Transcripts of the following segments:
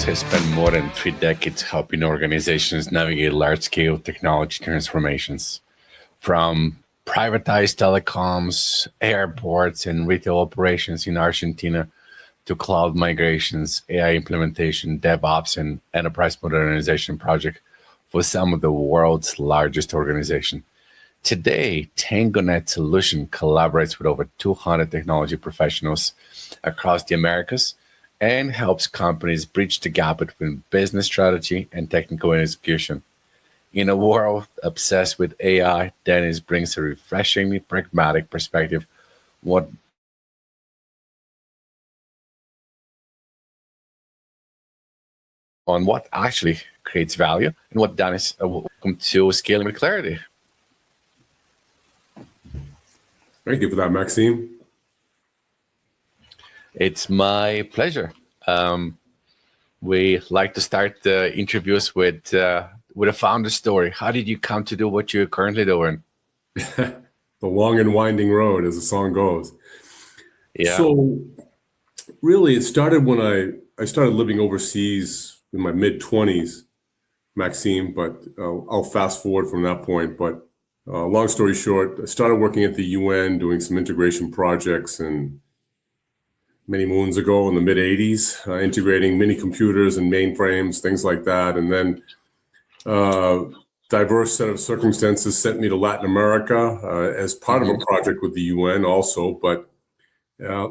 has spent more than 3 decades helping organizations navigate large-scale technology transformations, from privatized telecoms, airports, and retail operations in Argentina to cloud migrations, AI implementation, DevOps, and enterprise modernization project for some of the world's largest organizations. Today, Tangonet Solutions collaborates with over 200 technology professionals across the Americas and helps companies bridge the gap between business strategy and technical execution. In a world obsessed with AI, Dennis brings a refreshingly pragmatic perspective what on what actually creates value and what Dennis welcome to Scaling with Clarity. Thank you for that, Maxime. It's my pleasure. We like to start the interviews with a founder story. How did you come to do what you're currently doing? The long and winding road, as the song goes. Yeah. So really, it started when I started living overseas in my mid-20s, Maxime, but I'll fast forward from that point. But long story short, I started working at the UN doing some integration projects and many moons ago in the mid-'80s, integrating mini computers and mainframes, things like that. And then diverse set of circumstances sent me to Latin America as part of a project with the UN also. But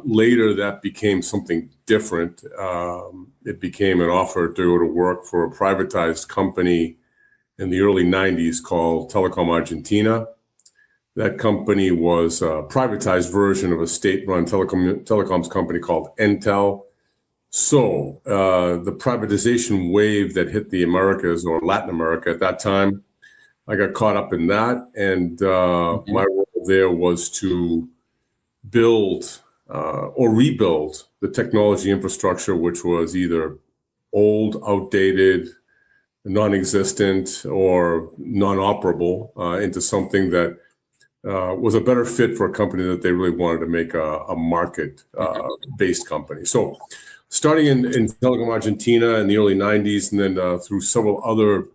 later that became something different. It became an offer to go to work for a privatized company in the early 90s called Telecom Argentina. That company was a privatized version of a state-run telecoms company called Entel. So the privatization wave that hit the Americas or Latin America at that time, I got caught up in that. And my role there was to build or rebuild the technology infrastructure, which was either old, outdated, non-existent, or non-operable into something that was a better fit for a company that they really wanted to make a market-based company. So starting in Telecom Argentina in the early 90s, and then through several other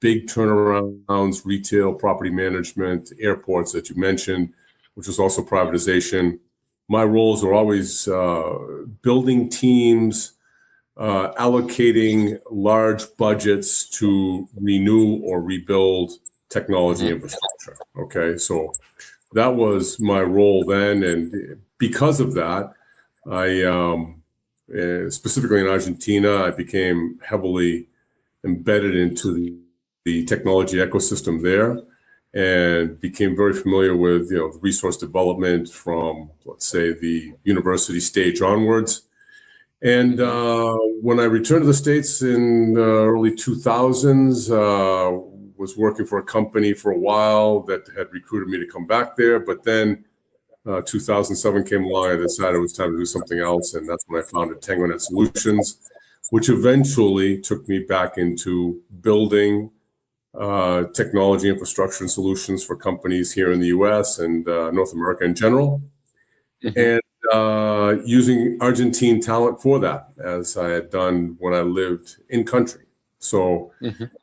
big turnarounds, retail, property management, airports that you mentioned, which was also privatization. My roles are always building teams, allocating large budgets to renew or rebuild technology infrastructure. Okay, so that was my role then, and because of that, I specifically in Argentina, I became heavily embedded into the technology ecosystem there, and became very familiar with resource development from, let's say, the university stage onwards. And when I returned to the States in the early 2000s, was working for a company for a while that had recruited me to come back there. But then 2007 came along, I decided it was time to do something else. And that's when I founded Tangonet Solutions, which eventually took me back into building technology infrastructure and solutions for companies here in the US and North America in general. And using Argentine talent for that, as I had done when I lived in country. So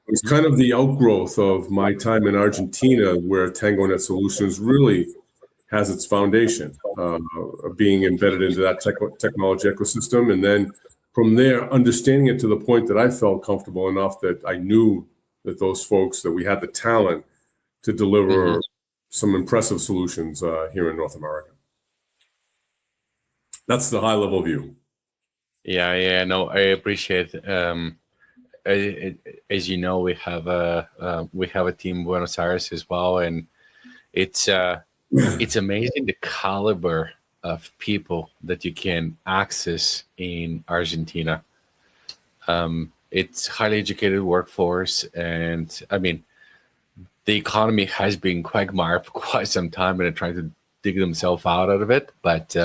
it's kind of the outgrowth of my time in Argentina, where Tangonet Solutions really has its foundation, being embedded into that technology ecosystem. And then from there, understanding it to the point that I felt comfortable enough that I knew that those folks, that we had the talent to deliver some impressive solutions here in North America. That's the high level view. Yeah, no, I appreciate as you know, we have a team in Buenos Aires as well, and it's amazing the caliber of people that you can access in Argentina. It's highly educated workforce, and I mean, the economy has been quagmire for quite some time, and they're trying to dig themselves out of it. But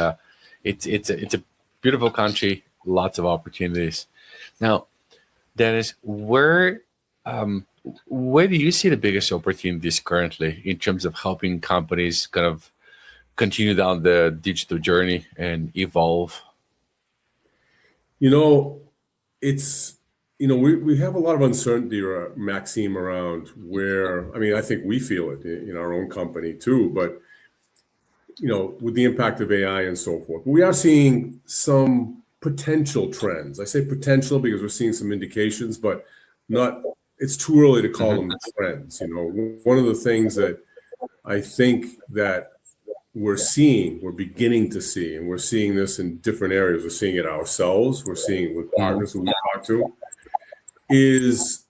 it's a beautiful country, lots of opportunities. Now, Dennis, where do you see the biggest opportunities currently in terms of helping companies kind of continue down the digital journey and evolve? You know, it's we have a lot of uncertainty, Maxime, around where, I mean, I think we feel it in our own company too, but, with the impact of AI and so forth. We are seeing some potential trends. I say potential because we're seeing some indications, but it's too early to call them trends. One of the things that I think that we're beginning to see, and we're seeing this in different areas. We're seeing it ourselves. We're seeing it with partners who we talk to, is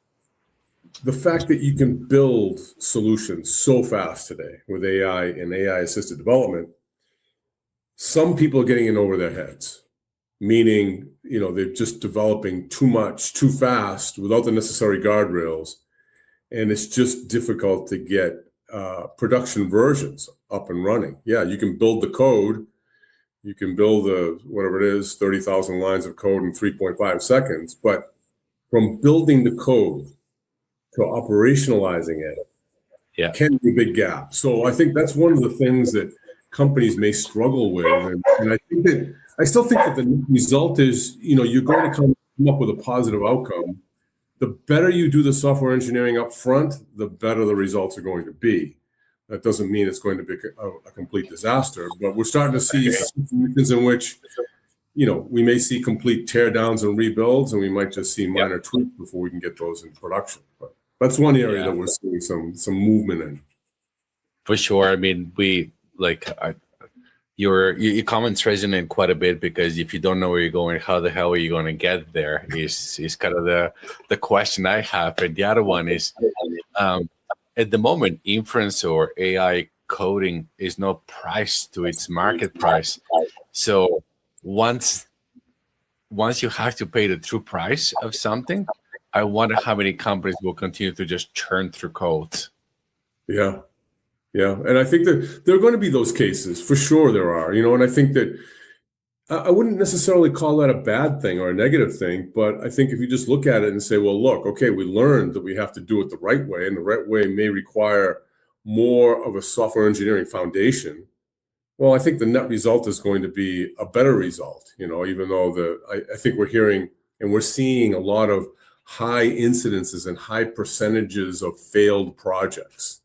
the fact that you can build solutions so fast today with AI and AI-assisted development. Some people are getting in over their heads, meaning, they're just developing too much, too fast, without the necessary guardrails. And it's just difficult to get production versions up and running. Yeah, you can build the code. You can build whatever it is, 30,000 lines of code in 3.5 seconds. But from building the code to operationalizing it can be a big gap. So I think that's one of the things that companies may struggle with. And I still think that the result is, you're going to come up with a positive outcome. The better you do the software engineering up front, the better the results are going to be. That doesn't mean it's going to be a complete disaster, but we're starting to see situations in which, we may see complete teardowns and rebuilds, and we might just see minor tweaks before we can get those in production. But that's one area that we're seeing some movement in. For sure. I mean, your comments resonate quite a bit, because if you don't know where you're going, how the hell are you going to get there is kind of the question I have. And the other one is, at the moment, inference or AI coding is not priced to its market price. So once you have to pay the true price of something, I wonder how many companies will continue to just churn through codes. Yeah. And I think that there are going to be those cases. For sure there are, and I think that I wouldn't necessarily call that a bad thing or a negative thing, but I think if you just look at it and say, well, look, okay, we learned that we have to do it the right way, and the right way may require more of a software engineering foundation. Well, I think the net result is going to be a better result, even though I think we're hearing and we're seeing a lot of high incidences and high percentages of failed projects.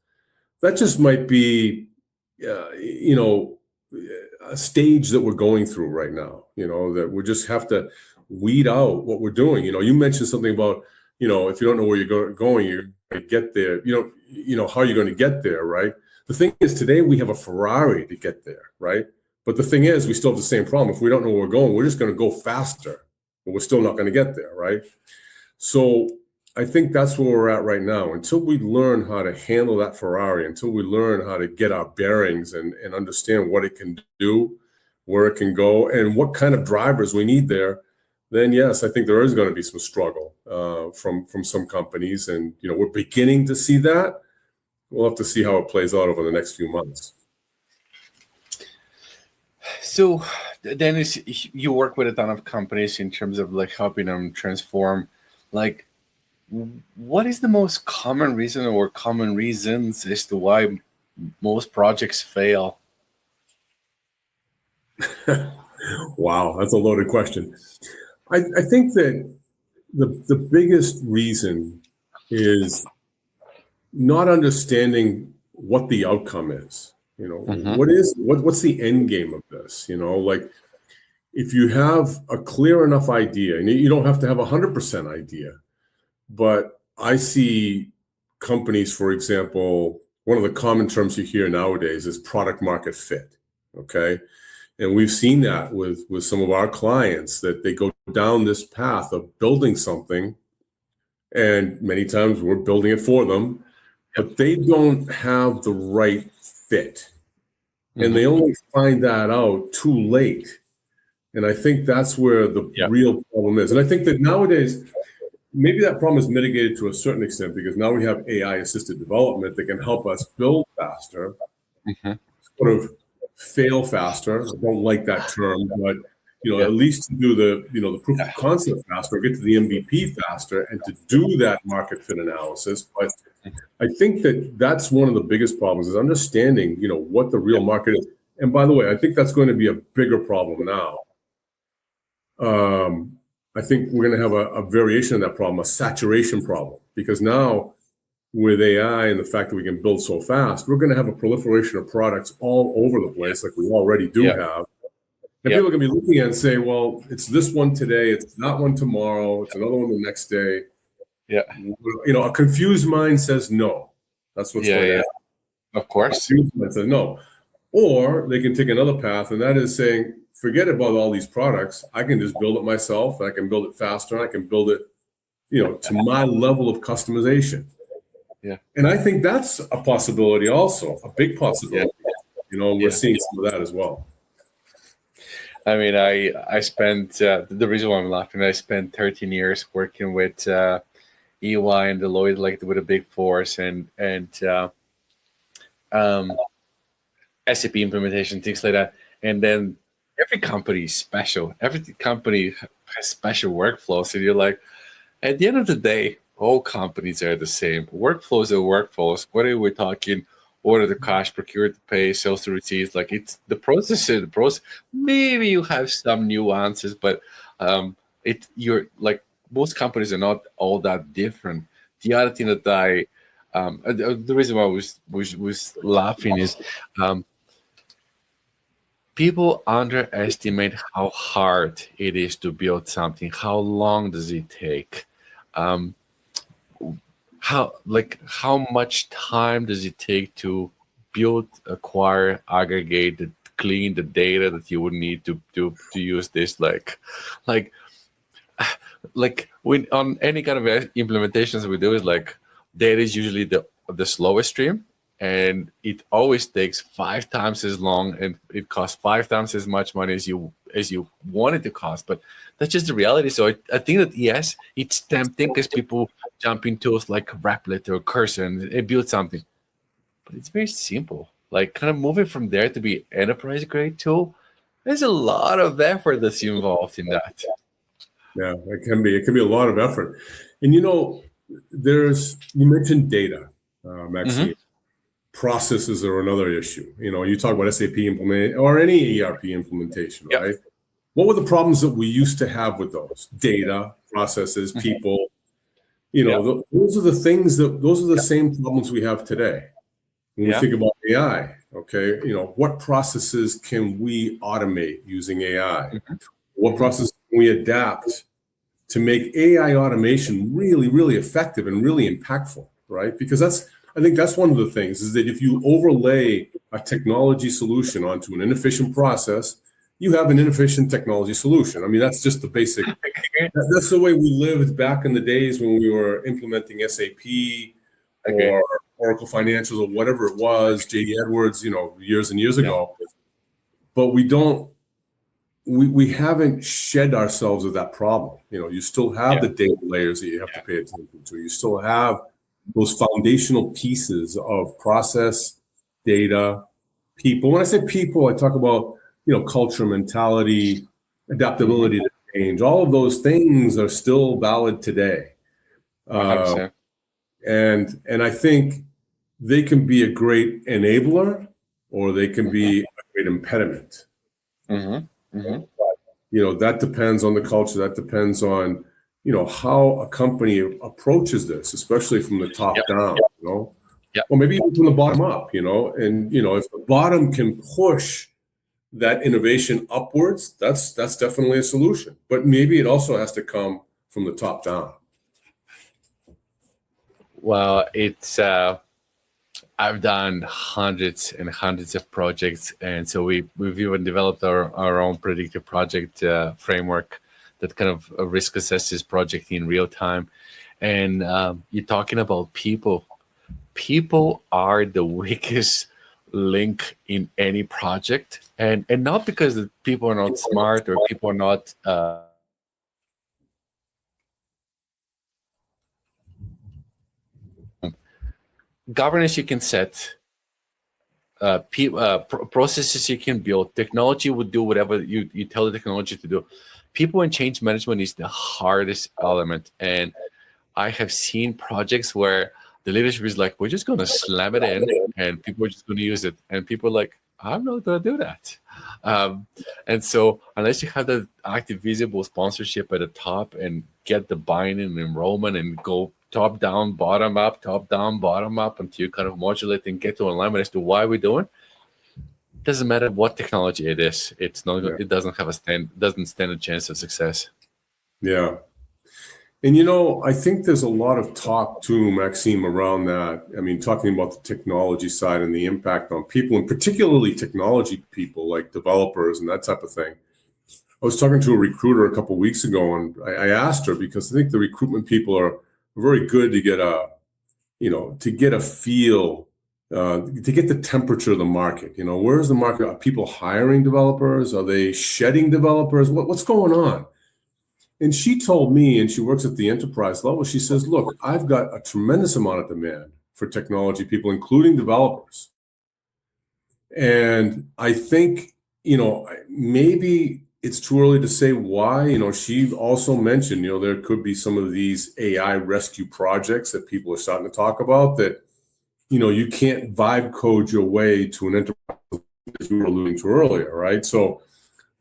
That just might be, a stage that we're going through right now, that we just have to weed out what we're doing. You mentioned something about, if you don't know where you're going, you're going to get there, how are you going to get there, right? The thing is, today we have a Ferrari to get there, right? But the thing is, we still have the same problem. If we don't know where we're going, we're just going to go faster, but we're still not going to get there, right? So I think that's where we're at right now. Until we learn how to handle that Ferrari, until we learn how to get our bearings and understand what it can do, where it can go, and what kind of drivers we need there, then yes, I think there is going to be some struggle from some companies. And, we're beginning to see that. We'll have to see how it plays out over the next few months. So, Dennis, you work with a ton of companies in terms of helping them transform. What is the most common reason or common reasons as to why most projects fail? Wow, that's a loaded question. I think that the biggest reason is not understanding what the outcome is. What's the end game of this? If you have a clear enough idea, and you don't have to have 100% idea, but I see companies, for example, one of the common terms you hear nowadays is product market fit. Okay. And we've seen that with some of our clients, that they go down this path of building something, and many times we're building it for them, but they don't have the right fit. And they only find that out too late. And I think that's where the real problem is. And I think that nowadays, maybe that problem is mitigated to a certain extent, because now we have AI-assisted development that can help us build faster, sort of fail faster. I don't like that term, but at least to do the proof of concept faster, get to the MVP faster, and to do that market fit analysis. But I think that that's one of the biggest problems, is understanding, what the real market is. And by the way, I think that's going to be a bigger problem now. I think we're going to have a variation of that problem, a saturation problem, because now with AI and the fact that we can build so fast, we're going to have a proliferation of products all over the place, like we already do have. And people are going to be looking at it and say, well, it's this one today, it's that one tomorrow, it's another one the next day. Yeah. A confused mind says no. That's what's going to happen. Of course. A confused mind says no. Or they can take another path, and that is saying, forget about all these products. I can just build it myself. I can build it faster. I can build it, to my level of customization. Yeah. And I think that's a possibility also, a big possibility. We're seeing some of that as well. I mean, I spent, the reason why I'm laughing, I spent 13 years working with EY and Deloitte, like with the big fours and SAP implementation, things like that. And then every company is special. Every company has special workflows. And you're like, at the end of the day, all companies are the same. Workflows are workflows. Whether we're talking order to cash, procure to pay, sales to receipts, like it's the process is the process. Maybe you have some nuances, but you're like most companies are not all that different. The other thing that the reason why I was laughing is people underestimate how hard it is to build something. How long does it take? How much time does it take to build, acquire, aggregate, clean the data that you would need to use this? Like when on any kind of implementations we do is like data is usually the slowest stream, and it always takes 5 times as long, and it costs 5 times as much money as you want it to cost. But that's just the reality. So I think that yes, it's tempting because people jump into tools like Replit or Cursor and build something, but it's very simple. Like kind of moving from there to be enterprise grade tool, there's a lot of effort that's involved in that. Yeah, it can be. It can be a lot of effort. And you mentioned data, Maxim. Processes are another issue. You talk about SAP implement or any ERP implementation, right? What were the problems that we used to have with those? Data, processes, people. Those are the things those are the same problems we have today. When we think about AI, okay, what processes can we automate using AI? What processes can we adapt to make AI automation really, really effective and really impactful, right? Because I think that's one of the things is that if you overlay a technology solution onto an inefficient process, you have an inefficient technology solution. I mean, that's just the basic. That's the way we lived back in the days when we were implementing SAP or Oracle Financials or whatever it was, JD Edwards, years and years ago. But we haven't shed ourselves of that problem. You still have the data layers that you have to pay attention to. You still have those foundational pieces of process, data, people. When I say people, I talk about, culture, mentality, adaptability to change. All of those things are still valid today. And I think they can be a great enabler or they can be a great impediment. That depends on the culture. That depends on, how a company approaches this, especially from the top down, or maybe even from the bottom up, and, if the bottom can push that innovation upwards, that's definitely a solution. But maybe it also has to come from the top down. Well, it's I've done hundreds and hundreds of projects, and so we've even developed our own predictive project framework that kind of risk assesses project in real time. And you're talking about people. People are the weakest link in any project, and not because the people are not smart or people are not governance you can set, processes you can build, technology would do whatever you tell the technology to do. People and change management is the hardest element, and I have seen projects where the leadership is like, we're just going to slam it in and people are just going to use it, and people are like, I'm not going to do that. And so unless you have that active visible sponsorship at the top and get the buy-in and enrollment and go top down, bottom up, until you kind of modulate and get to alignment as to why we're doing, doesn't matter what technology it is. It's not. It doesn't have doesn't stand a chance of success. Yeah. And, I think there's a lot of talk too, Maxime, around that. I mean, talking about the technology side and the impact on people, and particularly technology people like developers and that type of thing. I was talking to a recruiter a couple of weeks ago, and I asked her, because I think the recruitment people are very good to get a feel, to get the temperature of the market. Where's the market? Are people hiring developers? Are they shedding developers? What's going on? And she told me, and she works at the enterprise level, she says, look, I've got a tremendous amount of demand for technology people, including developers. And I think, maybe it's too early to say why. She also mentioned, there could be some of these AI rescue projects that people are starting to talk about that, you can't vibe code your way to an enterprise, as we were alluding to earlier, right? So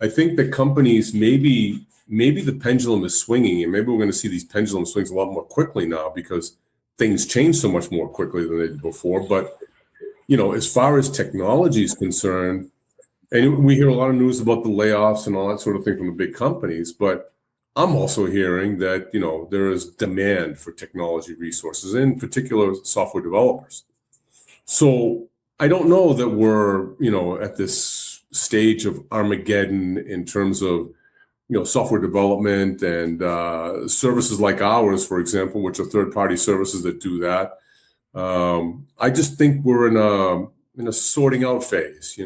I think that companies, maybe the pendulum is swinging, and maybe we're going to see these pendulum swings a lot more quickly now because things change so much more quickly than they did before. But, as far as technology is concerned, and we hear a lot of news about the layoffs and all that sort of thing from the big companies, but I'm also hearing that, there is demand for technology resources, in particular software developers. So I don't know that we're, at this stage of Armageddon in terms of, software development and services like ours, for example, which are third-party services that do that. I just think we're in a sorting out phase.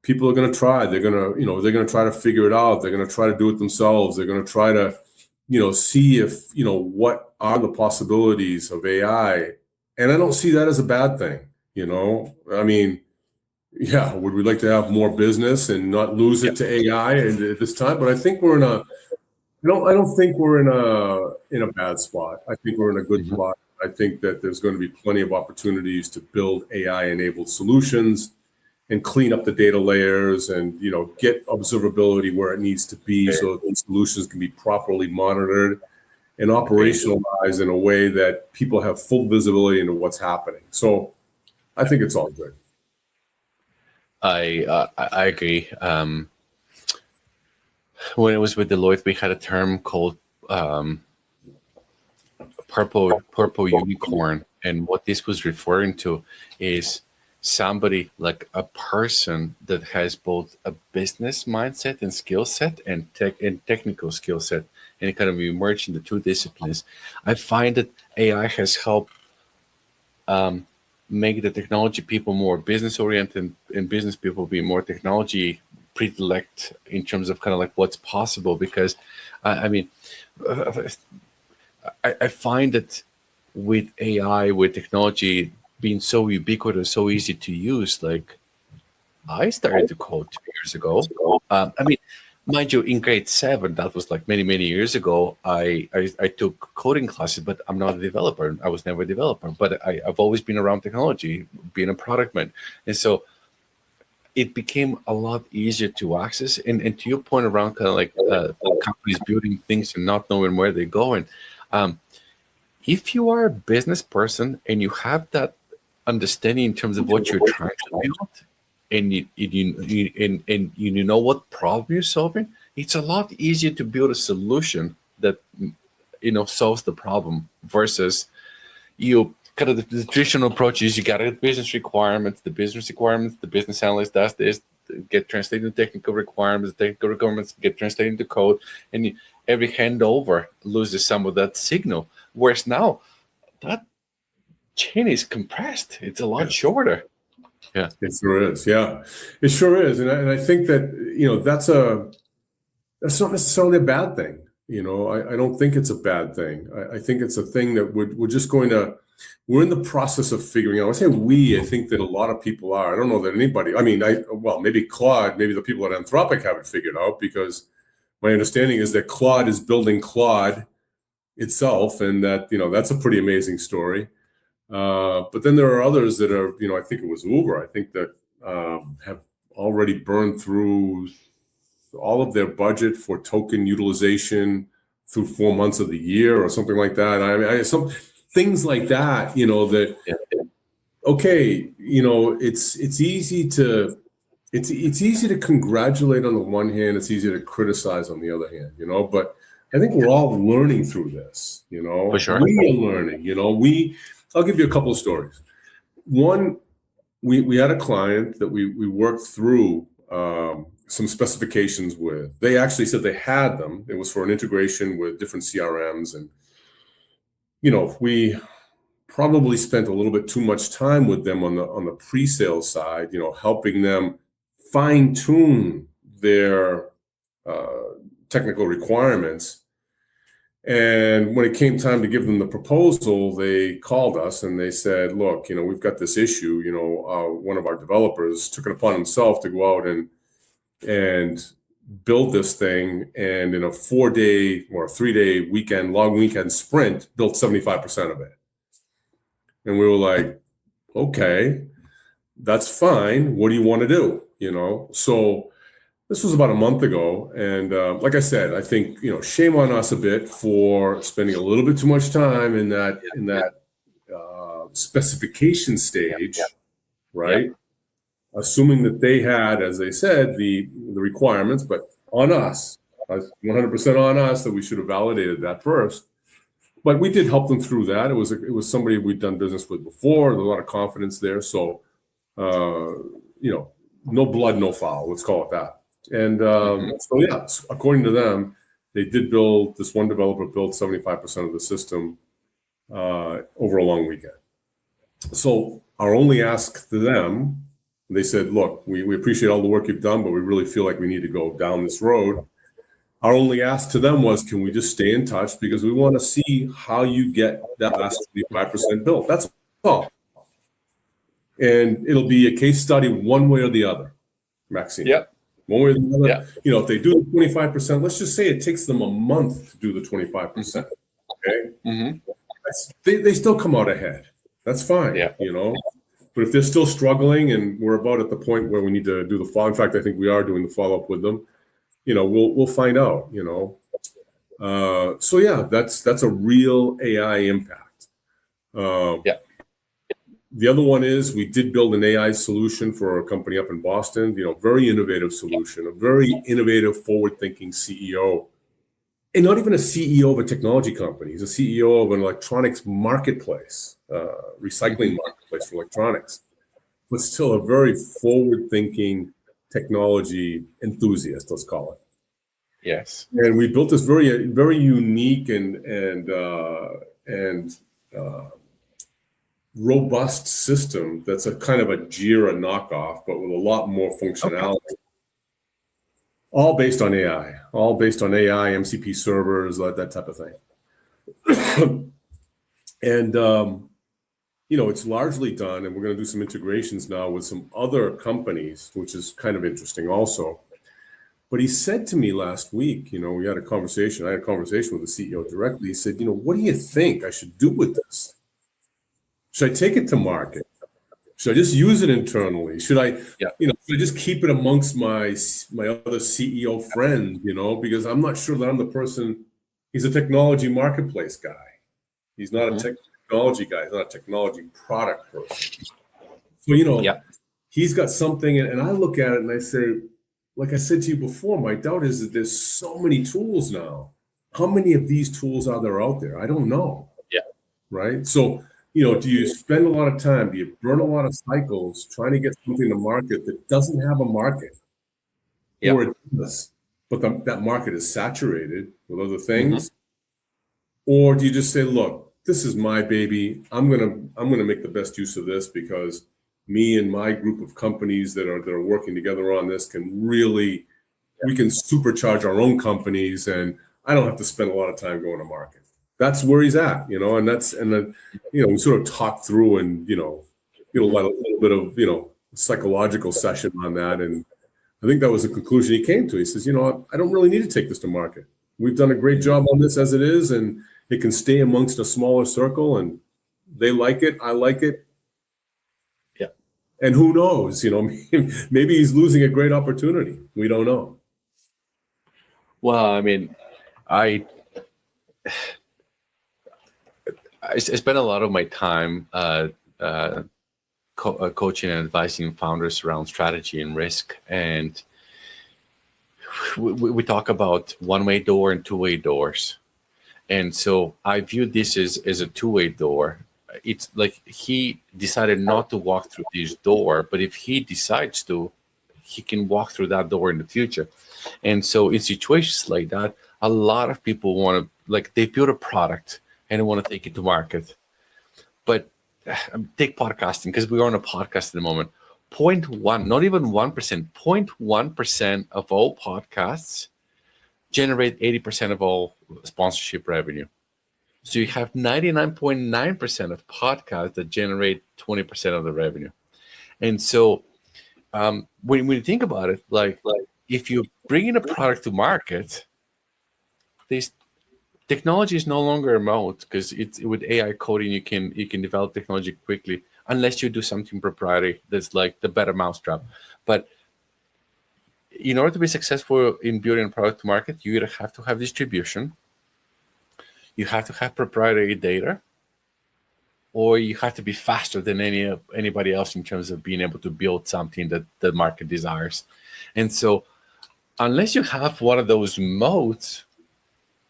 People are going to try. They're going to try to figure it out. They're going to try to do it themselves. They're going to try to, see if, what are the possibilities of AI. And I don't see that as a bad thing. I mean, yeah, would we like to have more business and not lose it to AI at this time? But I think we're I don't think we're in a bad spot. I think we're in a good spot. I think that there's going to be plenty of opportunities to build AI-enabled solutions and clean up the data layers and, get observability where it needs to be so that these solutions can be properly monitored and operationalized in a way that people have full visibility into what's happening. So I think it's all good. I agree. When I was with Deloitte, we had a term called purple unicorn, and what this was referring to is somebody, like a person that has both a business mindset and skill set and technical skill set, and it kind of emerged in the two disciplines. I find that AI has helped make the technology people more business oriented and business people be more technology predilected in terms of kind of like what's possible. Because I find that with AI, with technology being so ubiquitous, so easy to use, like I started to code 2 years ago. Mind you, in grade 7, that was like many, many years ago, I took coding classes, but I'm not a developer. I was never a developer, but I've always been around technology, being a product man. And so it became a lot easier to access. And to your point around kind of like companies building things and not knowing where they're going, if you are a business person and you have that understanding in terms of what you're trying to build, and you know what problem you're solving, it's a lot easier to build a solution that solves the problem versus you kind of the traditional approach is you got a business requirements, the business analyst does this, get translated into technical requirements get translated into code, and every handover loses some of that signal. Whereas now that chain is compressed, it's a lot shorter. Yeah, it sure is. Yeah, it sure is, and I think that that's not necessarily a bad thing. I don't think it's a bad thing. I think it's a thing that we're in the process of figuring out. I say we. I think that a lot of people are. I don't know that anybody. Maybe Claude, maybe the people at Anthropic have it figured out, because my understanding is that Claude is building Claude itself, and that that's a pretty amazing story. But then there are others that are, I think it was Uber. I think that have already burned through all of their budget for token utilization through 4 months of the year or something like that. I mean, some things like that, that, okay, it's easy to, it's easy to congratulate on the one hand, it's easy to criticize on the other hand, but I think we're all learning through this, For sure. We are learning, I'll give you a couple of stories. One, we had a client that we worked through some specifications with. They actually said they had them. It was for an integration with different CRMs. And, we probably spent a little bit too much time with them on the pre-sale side, helping them fine tune their technical requirements. And when it came time to give them the proposal, they called us and they said, look, we've got this issue, one of our developers took it upon himself to go out and build this thing, and in a 4-day or 3-day long weekend sprint, built 75% of it. And we were like, okay, that's fine. What do you want to do? So this was about a month ago. And like I said, I think, shame on us a bit for spending a little bit too much time in that specification stage, right? Yep. Assuming that they had, as they said, the requirements, but on us, 100% on us, that we should have validated that first. But we did help them through that. It was somebody we'd done business with before. There's a lot of confidence there. So, no blood, no foul. Let's call it that. And so, yeah, according to them, they did build, this one developer built 75% of the system over a long weekend. So our only ask to them, they said, look, we appreciate all the work you've done, but we really feel like we need to go down this road. Our only ask to them was, can we just stay in touch? Because we want to see how you get that last 25% built. That's all. And it'll be a case study one way or the other, Maxim. Yep. One way or the other. Yeah. If they do the 25%, let's just say it takes them a month to do the 25%. Okay. Mm-hmm. They still come out ahead. That's fine. Yeah. But if they're still struggling and we're about at the point where we need to do the follow, in fact, I think we are doing the follow-up with them, we'll find out, So yeah, that's a real AI impact. The other one is we did build an AI solution for a company up in Boston, very innovative solution, a very innovative, forward-thinking CEO. And not even a CEO of a technology company. He's a CEO of an electronics marketplace, recycling marketplace for electronics, but still a very forward-thinking technology enthusiast, let's call it. Yes. And we built this very, very unique and robust system that's a kind of a Jira knockoff, but with a lot more functionality. Okay. All based on AI, MCP servers, that type of thing. And, it's largely done, and we're going to do some integrations now with some other companies, which is kind of interesting also. But he said to me last week, we had a conversation. I had a conversation with the CEO directly. He said, what do you think I should do with this? Should I take it to market? Should I just use it internally? Should I, should I just keep it amongst my other CEO friends, because I'm not sure that I'm the person. He's a technology marketplace guy. He's not a technology guy. He's not a technology product person. So, he's got something, and I look at it and I say, like I said to you before, my doubt is that there's so many tools now. How many of these tools are there out there? I don't know. Yeah. Right. So, do you spend a lot of time, do you burn a lot of cycles trying to get something to market that doesn't have a market? Yep. Or it does, but that market is saturated with other things? Or do you just say, look, this is my baby. I'm gonna make the best use of this because me and my group of companies that are working together on this can really, we can supercharge our own companies, and I don't have to spend a lot of time going to market. That's where he's at, and then, we sort of talk through and, a little bit of, psychological session on that. And I think that was the conclusion he came to. He says, I don't really need to take this to market. We've done a great job on this as it is, and it can stay amongst a smaller circle, and they like it. I like it. Yeah. And who knows, maybe he's losing a great opportunity. We don't know. Well, I mean, I spend a lot of my time coaching and advising founders around strategy and risk, and we talk about one-way door and two-way doors. And so I view this as a two-way door. It's like he decided not to walk through this door, but if he decides to, he can walk through that door in the future. And so in situations like that, a lot of people want to, like, they build a product and they want to take it to market. But take podcasting, because we're on a podcast at the moment. 0.1, not even 1%, 0.1% of all podcasts generate 80% of all sponsorship revenue. So you have 99.9% of podcasts that generate 20% of the revenue. And so when you think about it, like if you bring in a product to market, this technology is no longer a moat, because it's with AI coding, you can develop technology quickly, unless you do something proprietary that's like the better mousetrap. But in order to be successful in building a product to market, you either have to have distribution, you have to have proprietary data, or you have to be faster than anybody else in terms of being able to build something that the market desires. And so unless you have one of those modes,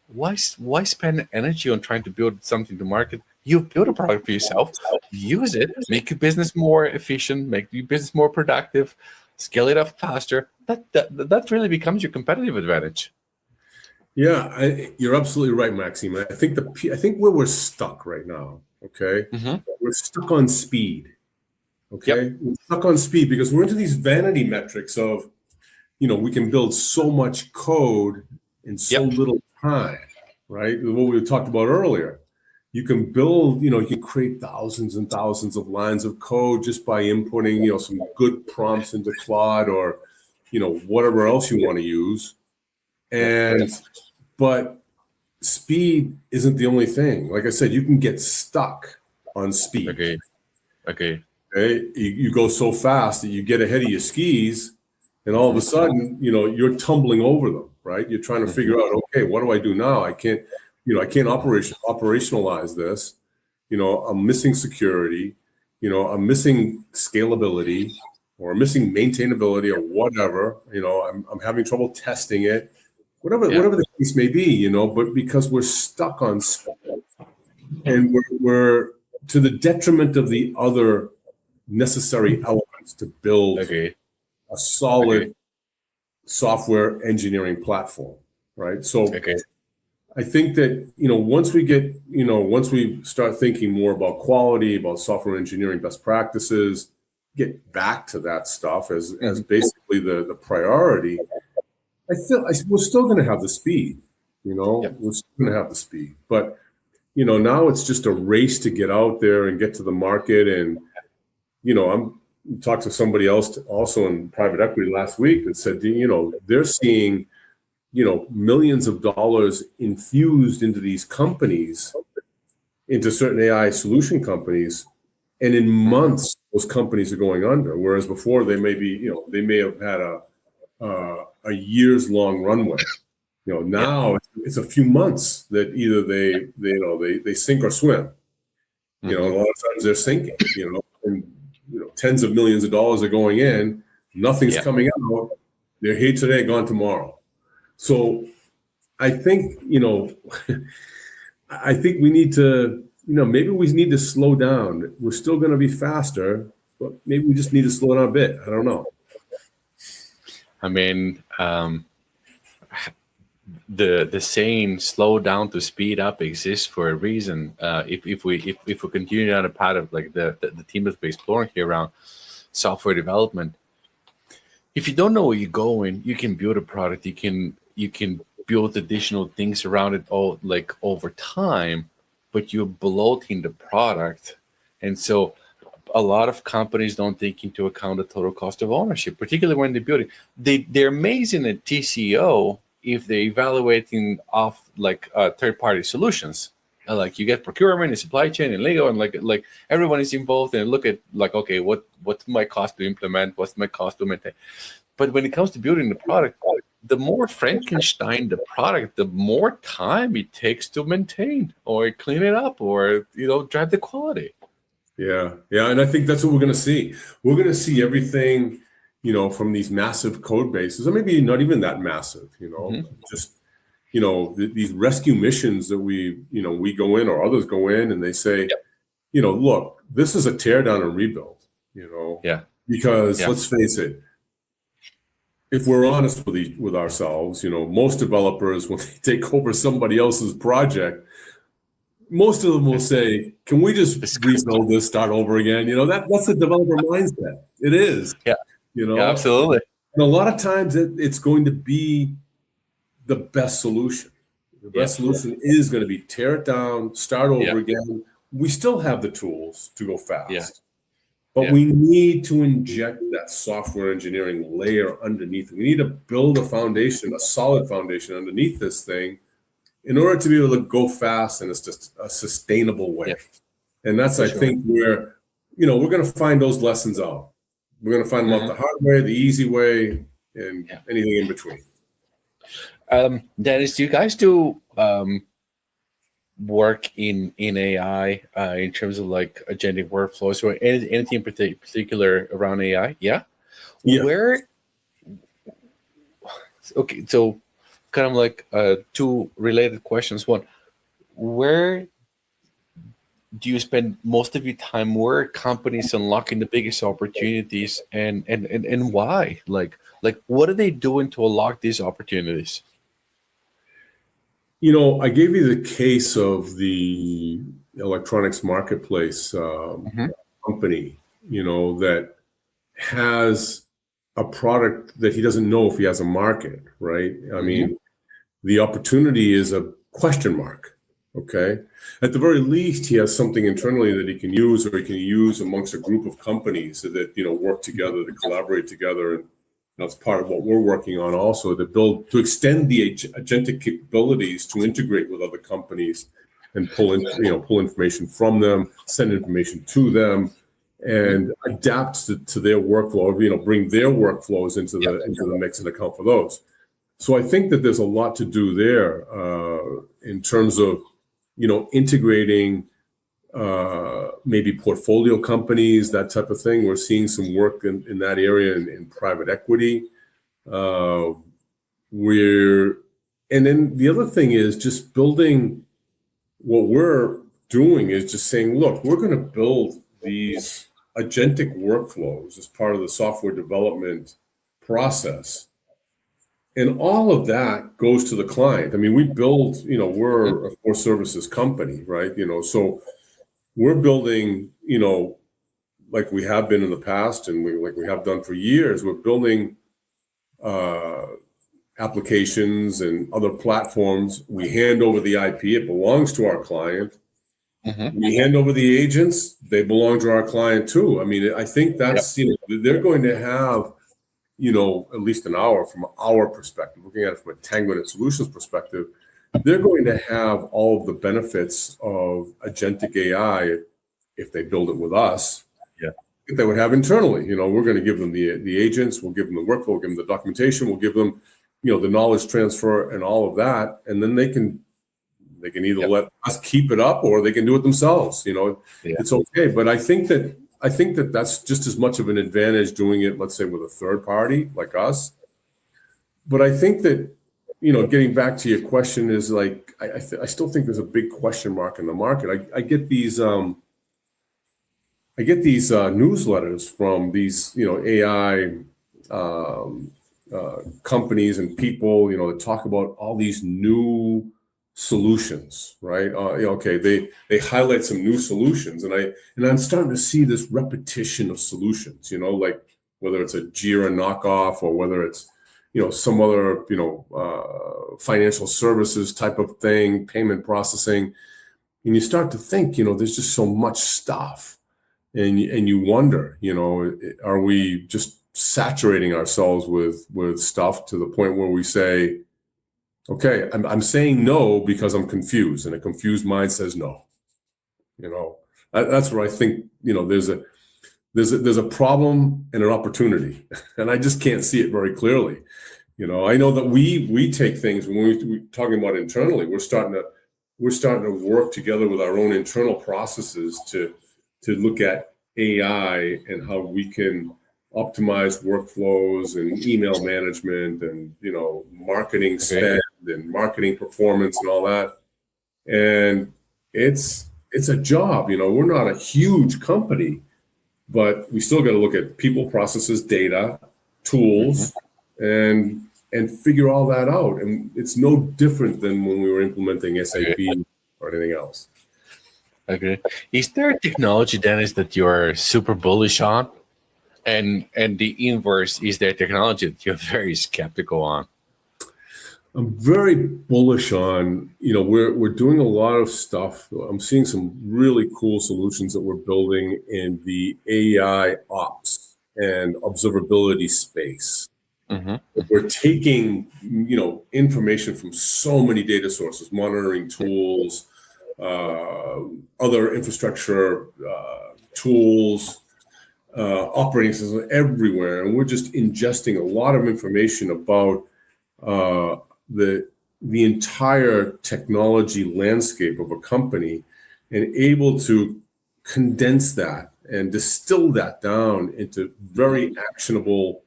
why spend energy on trying to build something to market? You build a product for yourself, use it, make your business more efficient, make your business more productive, scale it up faster. That really becomes your competitive advantage. Yeah, you're absolutely right, Maxim. I think where we're stuck right now, okay, we're stuck on speed. Okay, Yep. We're stuck on speed because we're into these vanity metrics of, we can build so much code in so little time, right? What we talked about earlier. You can build, you can create thousands and thousands of lines of code just by inputting, some good prompts into Claude or, whatever else you want to use. But speed isn't the only thing. Like I said, you can get stuck on speed. Okay. You go so fast that you get ahead of your skis, and all of a sudden, you're tumbling over them, right? You're trying to figure out, okay, what do I do now? I can't operationalize this. I'm missing security. I'm missing scalability, or missing maintainability, or whatever. I'm having trouble testing it. Whatever the case may be, but because we're stuck on speed, and we're to the detriment of the other necessary elements to build a solid software engineering platform, right? So I think that, once we start thinking more about quality, about software engineering best practices, get back to that stuff as basically the priority, we're still going to have the speed, we're still going to have the speed. But, now it's just a race to get out there and get to the market. And, I'm talked to somebody else also in private equity last week that said, they're seeing, millions of dollars infused into these companies, into certain AI solution companies. And in months, those companies are going under. Whereas before they may have had a years long runway. Now it's a few months that either they sink or swim. A lot of times they're sinking. And tens of millions of dollars are going in. Nothing's coming out. They're here today, gone tomorrow. So I think I think we need to maybe we need to slow down. We're still going to be faster, but maybe we just need to slow down a bit. I don't know. I mean, the saying "slow down to speed up" exists for a reason. If we continue down a path of like the team that we're exploring here around software development, if you don't know where you're going, you can build a product. You can build additional things around it all like over time, but you're bloating the product, and so a lot of companies don't take into account the total cost of ownership, particularly when they're building. They're amazing at TCO if they're evaluating off like third-party solutions. Like you get procurement and supply chain and legal, and like everyone is involved, and look at like, okay, what's my cost to implement, what's my cost to maintain. But when it comes to building the product, the more Frankenstein the product, the more time it takes to maintain or clean it up or drive the quality. Yeah, and I think that's what we're going to see. We're going to see everything, from these massive code bases, or maybe not even that massive, just, these rescue missions that we go in or others go in and they say, look, this is a tear down and rebuild, because let's face it, if we're honest with ourselves, most developers, when they take over somebody else's project, most of them will say, can we just rebuild this, start over again? That's the developer mindset. It is. Yeah. Yeah, absolutely. And a lot of times it's going to be the best solution. The best solution is going to be tear it down, start over again. We still have the tools to go fast. But we need to inject that software engineering layer underneath. We need to build a foundation, a solid foundation underneath this thing in order to be able to go fast, and it's just a sustainable way. And that's, I think, where, we're going to find those lessons out. We're going to find them out the hard way, the easy way, and anything in between. Dennis, do you guys do work in AI in terms of like agentic workflows or anything in particular around AI? Yeah. Where? Okay, so kind of like two related questions. One, where do you spend most of your time? Where are companies unlocking the biggest opportunities, and why? Like what are they doing to unlock these opportunities? I gave you the case of the electronics marketplace company, that has a product that he doesn't know if he has a market, right? I mean, the opportunity is a question mark, okay? At the very least, he has something internally that he can use, or he can use amongst a group of companies that, work together, to collaborate together. And that's part of what we're working on also, to extend the agentic capabilities to integrate with other companies and pull information from them, send information to them, and adapt to their workflow, bring their workflows into the mix and account for those. So I think that there's a lot to do there in terms of, integrating maybe portfolio companies, that type of thing. We're seeing some work in that area in private equity. And then the other thing is just building. What we're doing is just saying, look, we're going to build these agentic workflows as part of the software development process. And all of that goes to the client. I mean, we build, we're a core services company, right? So we're building, like we have been in the past, and we have done for years. We're building applications and other platforms. We hand over the IP; it belongs to our client. We hand over the agents; they belong to our client too. I mean, I think that's they're going to have, at least an hour from our perspective, looking at it from a Tangonet Solutions perspective. They're going to have all of the benefits of agentic AI if they build it with us. If they would have internally, we're going to give them the agents, we'll give them the workflow, we'll give them the documentation, we'll give them, the knowledge transfer and all of that, and then they can either let us keep it up or they can do it themselves. It's okay. But I think that that's just as much of an advantage doing it, let's say, with a third party like us. But I think that, getting back to your question is like, I still think there's a big question mark in the market. I get these newsletters from these, AI companies and people, that talk about all these new solutions, right? Okay, they highlight some new solutions, and I'm starting to see this repetition of solutions, like whether it's a Jira knockoff or whether it's, some other, financial services type of thing, payment processing, and you start to think, there's just so much stuff, and you wonder, are we just saturating ourselves with stuff to the point where we say, Okay, I'm saying no because I'm confused, and a confused mind says no. That's where I think there's a problem and an opportunity, and I just can't see it very clearly. I know that we take things when we're talking about internally. We're starting to work together with our own internal processes to look at AI and how we can optimize workflows and email management and marketing Okay. spend and marketing performance and all that. And it's a job. We're not a huge company, but we still got to look at people, processes, data, Mhm. tools, and figure all that out. And it's no different than when we were implementing Okay. SAP or anything else. Okay. Is there a technology, Dennis, that you're super bullish on? And the inverse, is there technology that you're very skeptical on? I'm very bullish on, we're doing a lot of stuff. I'm seeing some really cool solutions that we're building in the AI ops and observability space. Hmm. We're taking, information from so many data sources, monitoring tools, other infrastructure tools, operating systems everywhere, and we're just ingesting a lot of information about the entire technology landscape of a company, and able to condense that and distill that down into very actionable,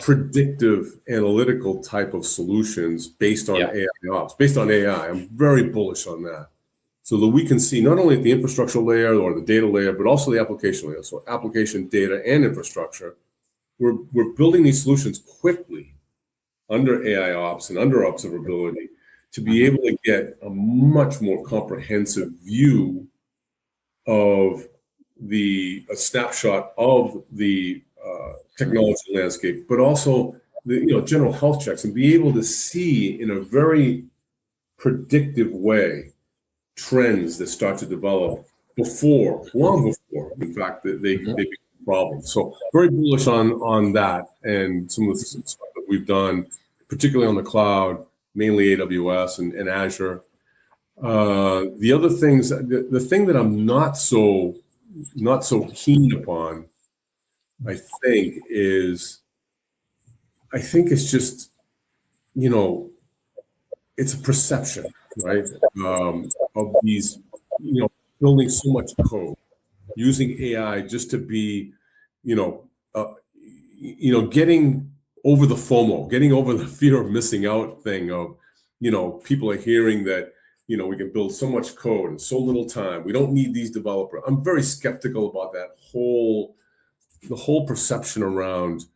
predictive, analytical type of solutions based on Yeah. AI ops, based on AI. I'm very bullish on that. So that we can see not only at the infrastructure layer or the data layer, but also the application layer. So application, data, and infrastructure. We're building these solutions quickly under AI ops and under observability to be Hmm. able to get a much more comprehensive view of a snapshot of the technology landscape, but also the general health checks, and be able to see in a very predictive way trends that start to develop long before, in fact, that they Hmm. become problems. So very bullish on that and some of the stuff that we've done, particularly on the cloud, mainly AWS and Azure. The other things, the thing that I'm not so keen upon, I think, it's just, it's a perception, right? Of these, building so much code, using AI just to be, you know, uh, getting over the FOMO, getting over the fear of missing out thing of, people are hearing that, we can build so much code in so little time. We don't need these developers. I'm very skeptical about the whole perception around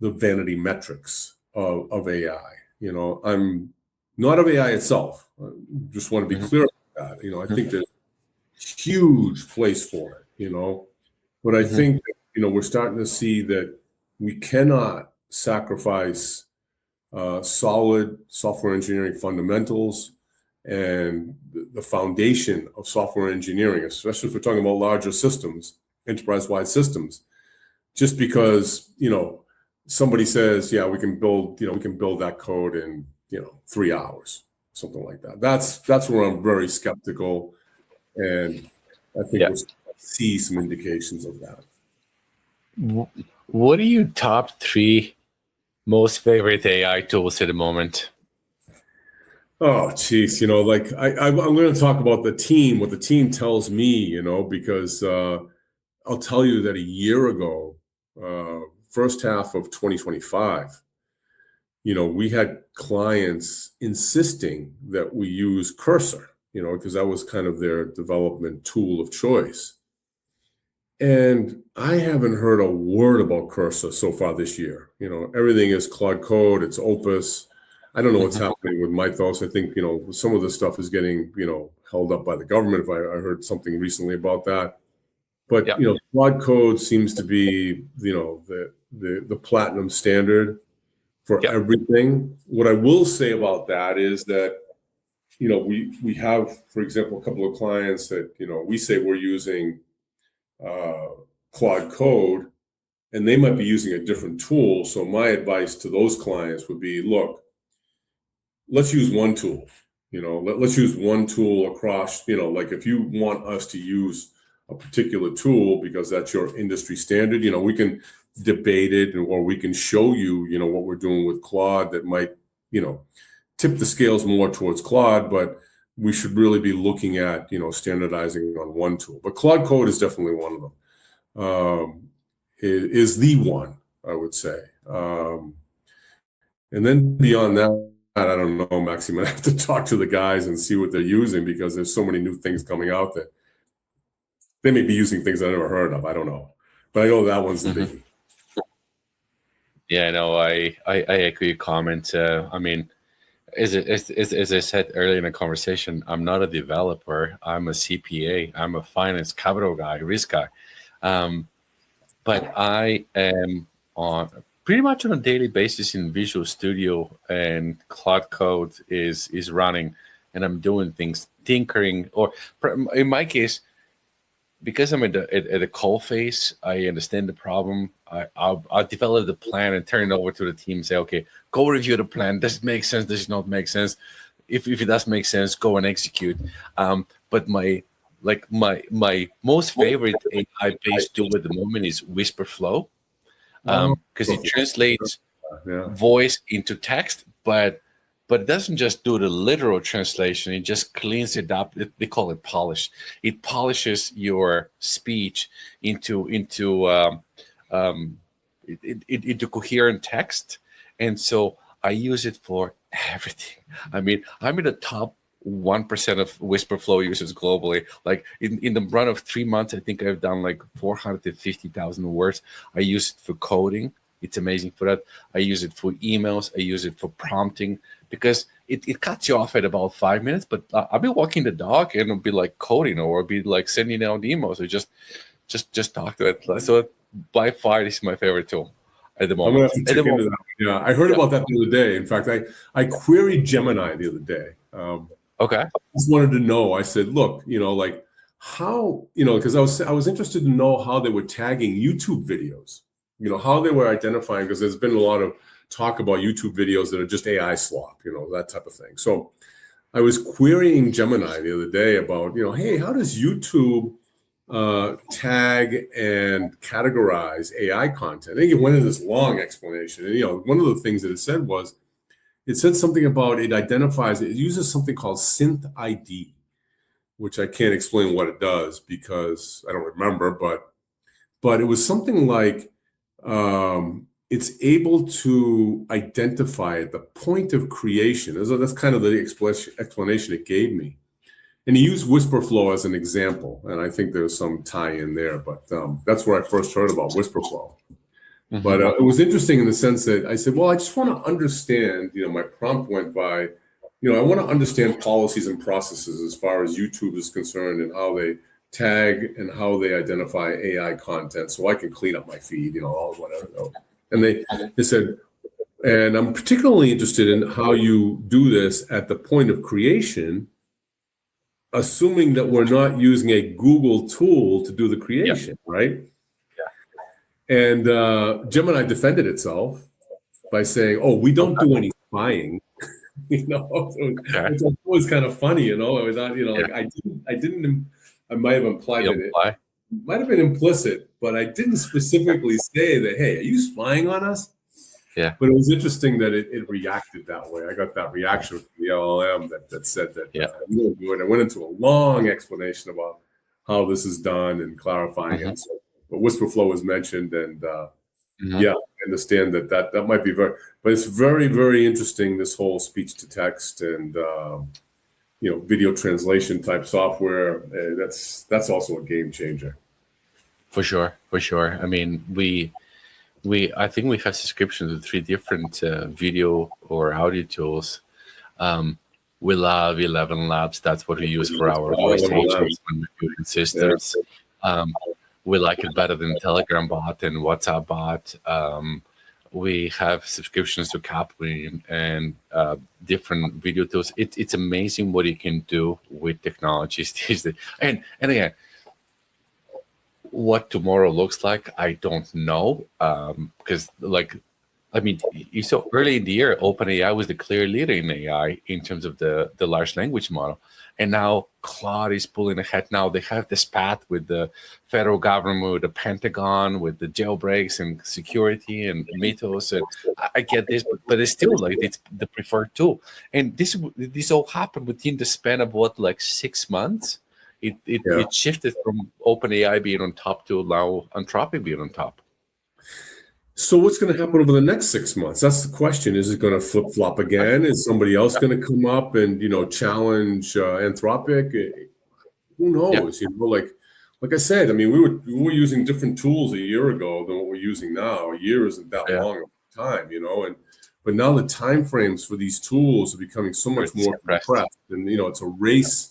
the vanity metrics of AI. I'm not of AI itself. I just want to be Hmm. clear about that. I think there's huge place for it, but I Hmm. think that, we're starting to see that we cannot sacrifice solid software engineering fundamentals and the foundation of software engineering, especially if we're talking about larger systems, enterprise-wide systems, just because, somebody says, yeah, we can build that code in, 3 hours, something like that. That's where I'm very skeptical, and I think Yeah. we'll see some indications of that. What are your top three most favorite AI tools at the moment? Oh, geez, like I'm going to talk about the team, what the team tells me, because I'll tell you that a year ago, first half of 2025, we had clients insisting that we use Cursor, because that was kind of their development tool of choice. And I haven't heard a word about Cursor so far this year. Everything is Claude Code, it's Opus. I don't know what's Mhm. happening with Mythos. I think, some of the stuff is getting, held up by the government. If I heard something recently about that. But, Yeah. Claude Code seems to be, the platinum standard for Yeah. everything. What I will say about that is that, we have, for example, a couple of clients that, we say we're using uh, Claude Code, and they might be using a different tool. So my advice to those clients would be, look, let's use one tool. Let's use one tool across. Like if you want us to use a particular tool because that's your industry standard, we can debate it, or we can show you, what we're doing with Claude that might, tip the scales more towards Claude, but we should really be looking at, standardizing on one tool. But Claude Code is definitely one of them. Is the one, I would say. And then beyond that, I don't know, Maxim. I have to talk to the guys and see what they're using, because there's so many new things coming out that they may be using things I never heard of. I don't know, but I know that one's the biggie. Yeah, no, I echo your comment. I mean, as I said earlier in the conversation, I'm not a developer. I'm a CPA. I'm a finance capital guy, risk guy. But I am on pretty much on a daily basis in Visual Studio, and Cloud Code is running, and I'm doing things, tinkering, or in my case, because I'm at the call phase, I understand the problem. I'll develop the plan and turn it over to the team. Say, okay, go review the plan. Does it make sense? Does it not make sense? If it does make sense, go and execute. But my most favorite AI-based tool at the moment is Whisperflow, because it translates voice into text, but it doesn't just do the literal translation. It just cleans it up. They call it polish. It polishes your speech into coherent text, and so I use it for everything. I mean, I'm in the top 1% of Whisperflow users globally. Like in the run of 3 months, I think I've done like 450,000 words. I use it for coding. It's amazing for that. I use it for emails. I use it for prompting, because it cuts you off at about 5 minutes. But I'll be walking the dog and it'll be like coding, or I'll be like sending out emails, or just talk to it. So by far, this is my favorite tool at the moment. I'm gonna have to check into that. Yeah, I heard about that the other day. In fact, I queried Gemini the other day. Okay. I just wanted to know. I said, look, like how, because I was interested to know how they were tagging YouTube videos. How they were identifying, because there's been a lot of talk about YouTube videos that are just AI slop, that type of thing. So I was querying Gemini the other day about, hey, how does YouTube tag and categorize AI content? I think it went into this long explanation. And, one of the things that it said was, it said something about it uses something called Synth ID, which I can't explain what it does because I don't remember, but it was something like, it's able to identify at the point of creation. That's kind of the explanation it gave me. And he used Whisperflow as an example, and I think there's some tie-in there, but that's where I first heard about Whisperflow. Mm-hmm. But it was interesting in the sense that I said, well, I just want to understand, my prompt went by, I want to understand policies and processes as far as YouTube is concerned, and how they tag and how they identify AI content, so I can clean up my feed, all whatever. And they said, and I'm particularly interested in how you do this at the point of creation, assuming that we're not using a Google tool to do the creation, right? Yeah. And Gemini defended itself by saying, "Oh, we don't do any spying." It was kind of funny, I thought, like I might have implied that it might have been implicit, but I didn't specifically say that, hey, are you spying on us? Yeah. But it was interesting that it reacted that way. I got that reaction from the LLM that said that we don't do it. I went into a long explanation about how this is done and clarifying it. So, but Whisperflow was mentioned, and I understand that might be but it's very, very interesting, this whole speech to text and video translation type software. That's also a game changer. For sure. I mean, I think we have subscriptions to 3 different video or audio tools. We love 11 Labs. That's what we use for our voice agents when we're building systems. We like it better than Telegram bot and WhatsApp bot. We have subscriptions to Capri and different video tools. It's amazing what you can do with technologies these days. And again, what tomorrow looks like, I don't know, because like I mean, you saw early in the year, OpenAI was the clear leader in AI in terms of the large language model. And now Claude is pulling ahead. Now they have this path with the federal government, with the Pentagon, with the jailbreaks and security and mythos. And I get this, but it's still like it's the preferred tool. And this all happened within the span of what, like 6 months? It shifted from OpenAI being on top to now Anthropic being on top. So what's going to happen over the next 6 months? That's the question. Is it going to flip flop again? Is somebody else going to come up and challenge Anthropic? Who knows? Like I said, I mean, we were using different tools a year ago than what we're using now. A year isn't that long of time, but now the time frames for these tools are becoming so much more compressed, and it's a race,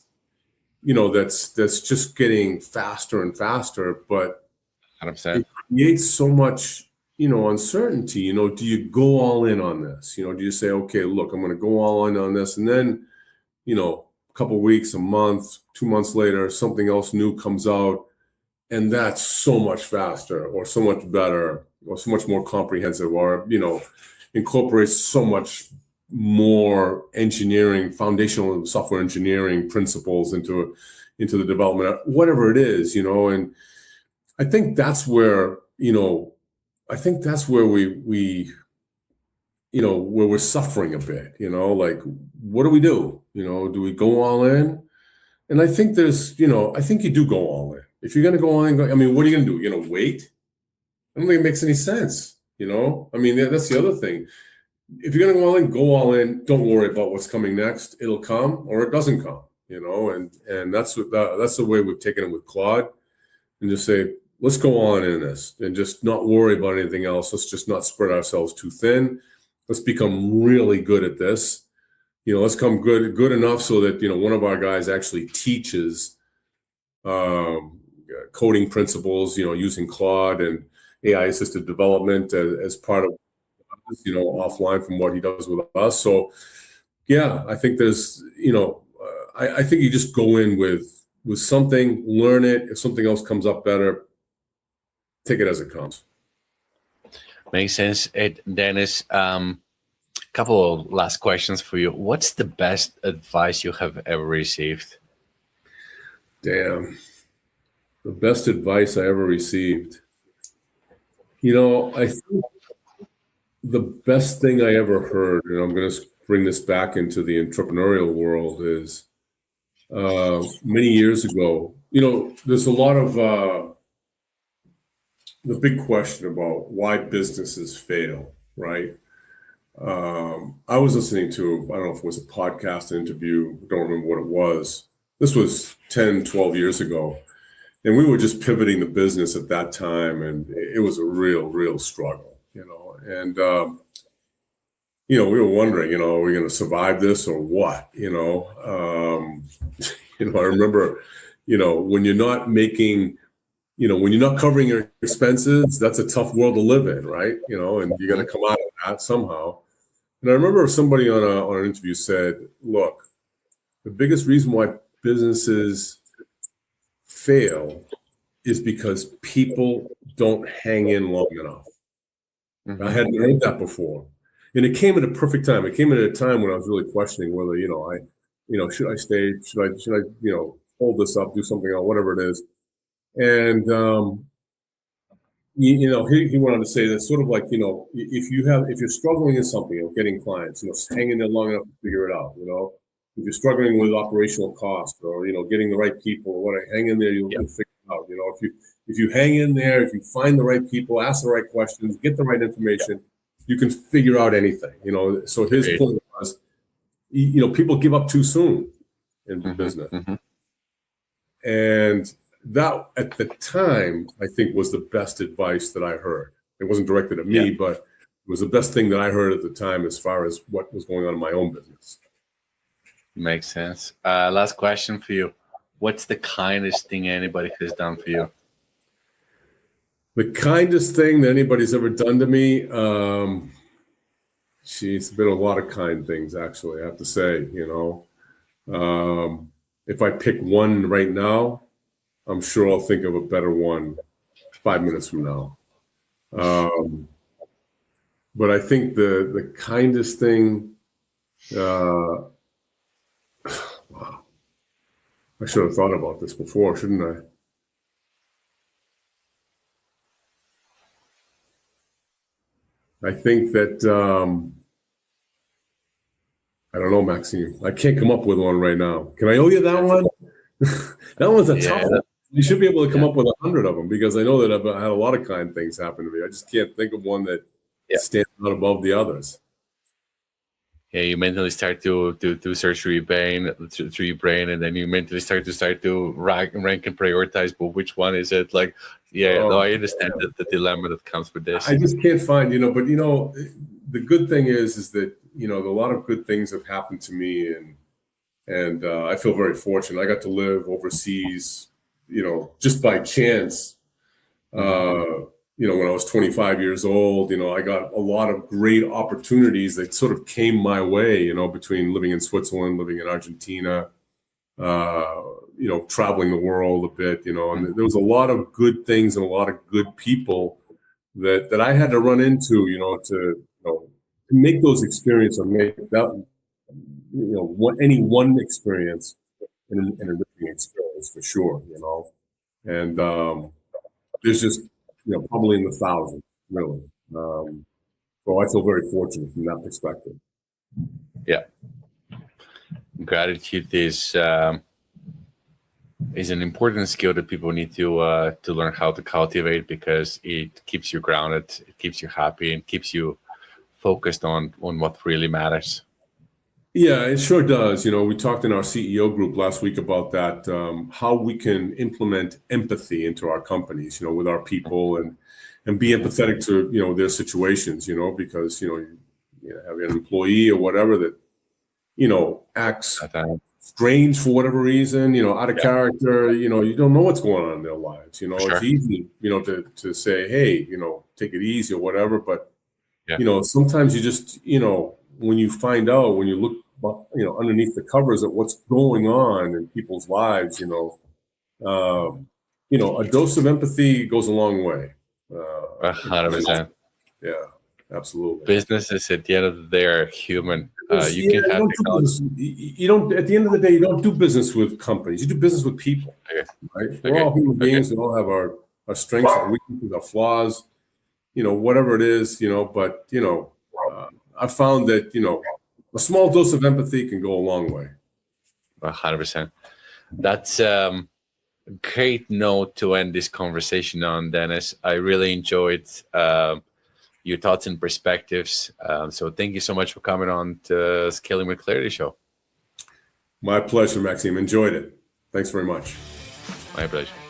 that's just getting faster and faster. But 100%. it creates so much uncertainty. Do you go all in on this? Do you say, okay, look, I'm going to go all in on this, and then a couple of weeks, a month, 2 months later, something else new comes out, and that's so much faster or so much better or so much more comprehensive, or incorporates so much more engineering, foundational software engineering principles into the development, whatever it is, and I think that's where we where we're suffering a bit, like, what do we do? Do we go all in? And I think I think you do go all in. If you're going to go all in, I mean, what are you going to do? You're going to wait? I don't think it makes any sense. I mean, that's the other thing. If you're going to go all in, don't worry about what's coming next. It'll come or it doesn't come, and that's the way we've taken it with Claude, and just say, let's go on in this and just not worry about anything else. Let's just not spread ourselves too thin. Let's become really good at this. Let's come good enough so that, one of our guys actually teaches coding principles, using Claude and AI assisted development as part of, offline from what he does with us. So yeah, I think there's, I think you just go in with something, learn it. If something else comes up better, take it as it comes. Makes sense. Dennis, couple of last questions for you. What's the best advice you have ever received? Damn. The best advice I ever received. I think the best thing I ever heard, and I'm going to bring this back into the entrepreneurial world, is many years ago, there's a lot of the big question about why businesses fail, right? I was listening to, I don't know if it was a podcast interview, don't remember what it was. This was 10, 12 years ago. And we were just pivoting the business at that time. And it was a real struggle, and, we were wondering, are we going to survive this or what? I remember, when you're not making, when you're not covering your expenses, that's a tough world to live in, right? And you got to come out of that somehow. And I remember somebody on an interview said, look, the biggest reason why businesses fail is because people don't hang in long enough. I hadn't heard that before. And it came at a perfect time. It came at a time when I was really questioning whether, should I stay? Should I hold this up, do something else, whatever it is. And, he went on to say that sort of like, if you're struggling in something, getting clients, hanging there long enough to figure it out, if you're struggling with operational cost or, getting the right people or whatever, hang in there, you'll figure it out. If you hang in there, if you find the right people, ask the right questions, get the right information, you can figure out anything, So his point was, people give up too soon in business. And that at the time, I think, was the best advice that I heard. It wasn't directed at me, but it was the best thing that I heard at the time as far as what was going on in my own business. Makes sense. Last question for you. What's the kindest thing anybody has done for you? The kindest thing that anybody's ever done to me, it's been a lot of kind things, actually, I have to say, if I pick one right now, I'm sure I'll think of a better one 5 minutes from now. but I think the kindest thing, wow, I should have thought about this before, shouldn't I? I think that, I don't know, Maxime. I can't come up with one right now. Can I owe you that one? That one's a tough one. You should be able to come up with 100 of them, because I know that I've had a lot of kind things happen to me. I just can't think of one that stands out above the others. Yeah, you mentally start to search through your brain, and then you mentally start to rank and prioritize. But which one is it? Like, no, I understand the dilemma that comes with this. I just can't find, but the good thing is that a lot of good things have happened to me, and I feel very fortunate. I got to live overseas, just by chance. When I was 25 years old, I got a lot of great opportunities that sort of came my way, between living in Switzerland, living in Argentina, traveling the world a bit, and there was a lot of good things and a lot of good people that I had to run into, to make those experiences, or make that, any one experience an enriching experience for sure, and there's just, probably in the thousands, really. So I feel very fortunate from that perspective. Yeah. Gratitude is an important skill that people need to learn how to cultivate, because it keeps you grounded, it keeps you happy, and keeps you focused on what really matters. Yeah, it sure does. We talked in our CEO group last week about that, how we can implement empathy into our companies, with our people, and be empathetic to, their situations, because, you have an employee or whatever that, acts strange for whatever reason, out of character, you don't know what's going on in their lives. It's easy, to say, hey, take it easy or whatever. But, sometimes you just, when you find out, when you look, underneath the covers at what's going on in people's lives, a dose of empathy goes a long way. 100%. Yeah, absolutely. Businesses, at the end of the day, are human. You can have technology. You don't. At the end of the day, you don't do business with companies. You do business with people, right? We're all human beings. We all have our strengths, our weaknesses, our flaws. Whatever it is, But I found that a small dose of empathy can go a long way. 100%. That's a great note to end this conversation on, Dennis. I really enjoyed your thoughts and perspectives. So thank you so much for coming on to Scaling with Clarity show. My pleasure, Maxime. Enjoyed it. Thanks very much. My pleasure.